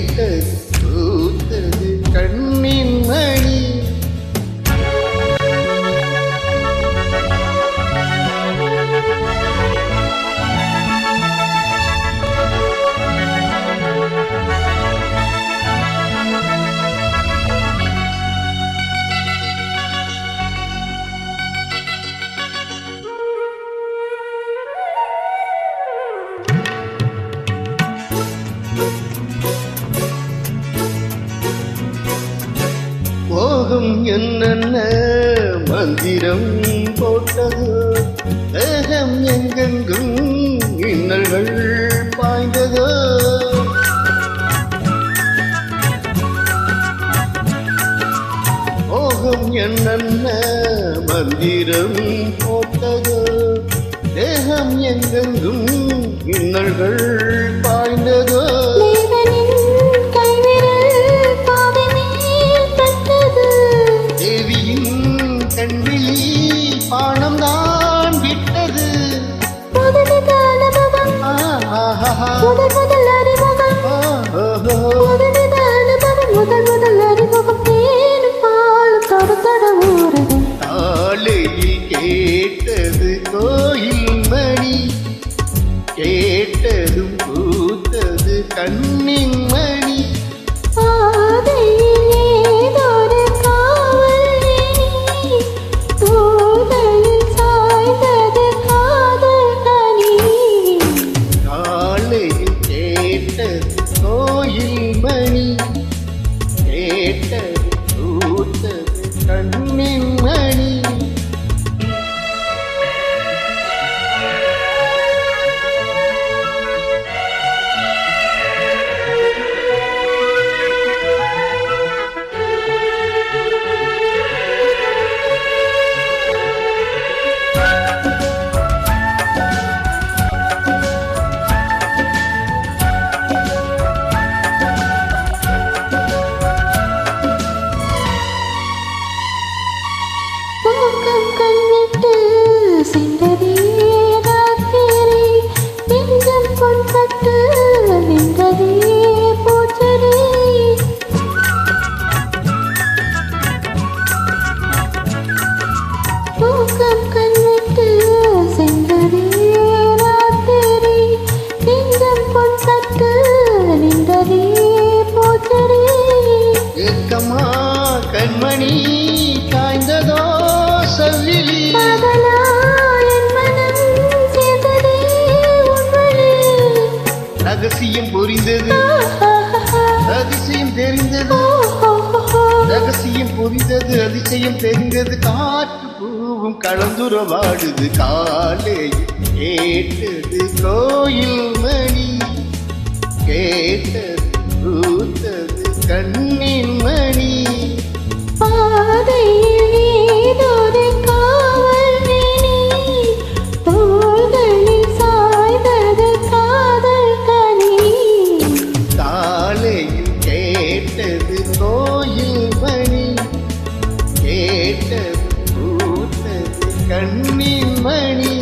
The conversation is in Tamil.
கேட்டது பூத்தது கண்ணின் மணி. மோகம் என்னென்ன மந்திரம் போட்டது, தேகம் எங்கெங்கும் இன்னல்கள் பாய்ந்ததோ. மோகம் என்னென்ன மந்திரம் போட்டது, தேகம் எங்கெங்கும் இன்னல்கள் பாய்ந்ததோ. பானம் தான் விட்டது காலையில் கேட்டது கோயில் மணி, கேட்டதும் பூத்தது கண்ணின் மணி. கோயில் மணி கேட்டது பூத்தது கண்ணின் மணி. கண்மணி காய்ந்ததோ சொல்லிலி, ரகசியம் புரிந்தது அதிசயம் தெரிந்தது, ரகசியம் புரிந்தது அதிசயம் தெரிந்தது. காற்று பூவும் கலந்துறவாடுது, காலையில் கேட்டது கோயில் மணி, கேட்டது பூத்தது கண்ணின் மணி. காலையில் கேட்டது கோயில் மணி, கேட்டது பூத்தது கண்ணின் மணி.